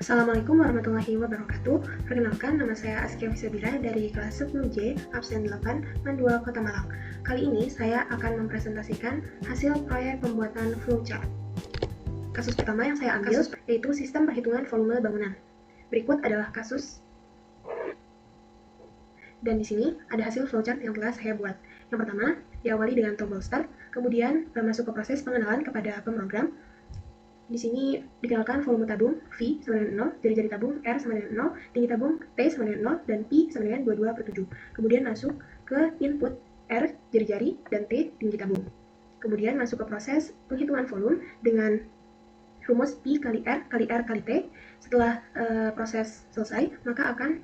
Assalamualaikum warahmatullahi wabarakatuh. Perkenalkan, nama saya Askia Wisabira dari kelas 10J, absen 8, Mandua, Kota Malang. Kali ini saya akan mempresentasikan hasil proyek pembuatan flowchart. Kasus pertama yang saya ambil yaitu sistem perhitungan volume bangunan. Berikut adalah kasus, dan di sini ada hasil flowchart yang telah saya buat. Yang pertama, diawali dengan tombol start, kemudian masuk ke proses pengenalan kepada pemrogram. Di sini dikenalkan volume tabung V sama dengan 0, jari-jari tabung R sama dengan 0, tinggi tabung T sama dengan 0, dan Pi sama dengan 22/7. Kemudian masuk ke input R, jari-jari, dan T, tinggi tabung. Kemudian masuk ke proses penghitungan volume dengan rumus Pi kali R kali R kali T. Setelah proses selesai, maka akan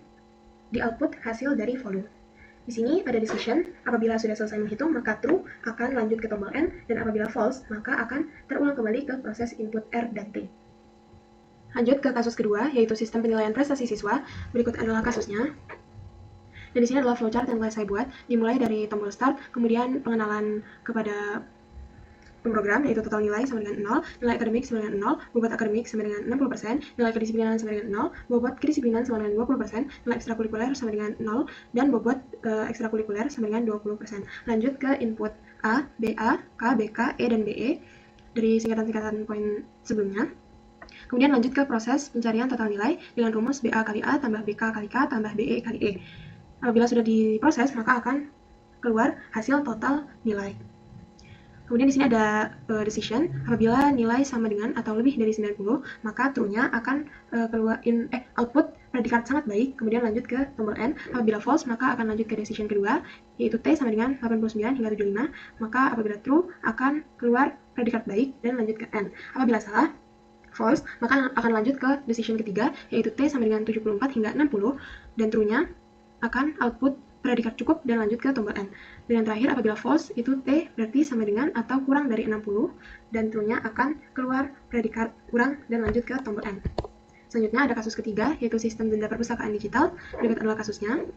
di-output hasil dari volume. Di sini ada decision, apabila sudah selesai menghitung maka true akan lanjut ke tombol N, dan apabila false maka akan terulang kembali ke proses input R dan T. Lanjut ke kasus kedua, yaitu sistem penilaian prestasi siswa. Berikut adalah kasusnya. Dan di sini adalah flowchart yang telah saya buat, dimulai dari tombol start, kemudian pengenalan kepada pemrogram, yaitu total nilai sama dengan 0, nilai akademik sama dengan 0, bobot akademik sama dengan 60%, nilai kedisiplinan sama dengan 0, bobot kedisiplinan sama dengan 20%, nilai ekstrakurikuler sama dengan 0, dan bobot ekstrakurikuler sama dengan 20%. Lanjut ke input A, BA, K, BK, E, dan BE dari singkatan-singkatan poin sebelumnya. Kemudian lanjut ke proses pencarian total nilai dengan rumus BA kali A tambah BK kali K tambah BE kali E. Apabila sudah diproses, maka akan keluar hasil total nilai. Kemudian di sini ada decision, apabila nilai sama dengan atau lebih dari 90, maka true-nya akan output predikat sangat baik. Kemudian lanjut ke tombol N, apabila false maka akan lanjut ke decision kedua, yaitu T sama dengan 89 hingga 75, maka apabila true akan keluar predikat baik dan lanjut ke N. Apabila salah, false, maka akan lanjut ke decision ketiga, yaitu T sama dengan 74 hingga 60, dan true-nya akan output predikat cukup dan lanjut ke tombol N. Dan yang terakhir, apabila false, itu T berarti sama dengan atau kurang dari 60, dan true-nya akan keluar predikat kurang dan lanjut ke tombol N. Selanjutnya ada kasus ketiga, yaitu sistem denda perpustakaan digital. Berikut adalah kasusnya.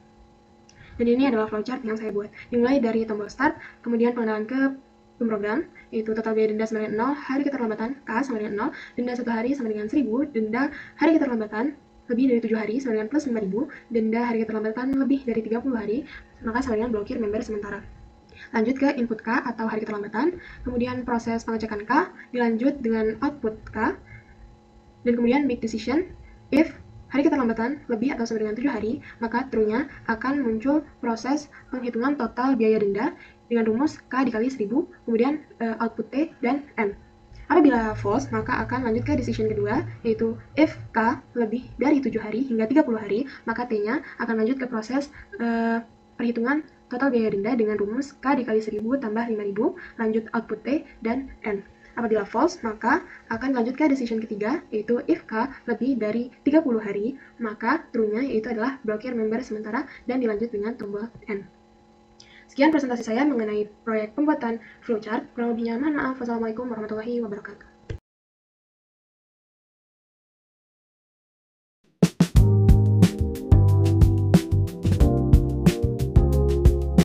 Dan ini adalah flowchart yang saya buat. Dimulai dari tombol start, kemudian pengenalan ke pemrogram, yaitu total biaya denda sama dengan 0, hari keterlambatan K sama dengan 0, denda 1 hari sama dengan 1000, denda hari keterlambatan lebih dari 7 hari sama dengan plus 5.000, denda hari keterlambatan lebih dari 30 hari, maka sama dengan blokir member sementara. Lanjut ke input K atau hari keterlambatan, kemudian proses pengecekan K, dilanjut dengan output K, dan kemudian make decision. If hari keterlambatan lebih atau sama dengan 7 hari, maka true-nya akan muncul proses penghitungan total biaya denda dengan rumus K dikali 1000, kemudian output T dan N. Apabila false, maka akan lanjut ke decision kedua, yaitu if K lebih dari 7 hari hingga 30 hari, maka T-nya akan lanjut ke proses perhitungan total biaya denda dengan rumus K dikali 1000 tambah 5000, lanjut output T dan N. Apabila false, maka akan lanjut ke decision ketiga, yaitu if K lebih dari 30 hari, maka true-nya yaitu adalah blokir member sementara dan dilanjut dengan tombol N. Sekian presentasi saya mengenai proyek pembuatan flowchart. Kurang lebihnya mohon maaf. Wassalamualaikum warahmatullahi wabarakatuh.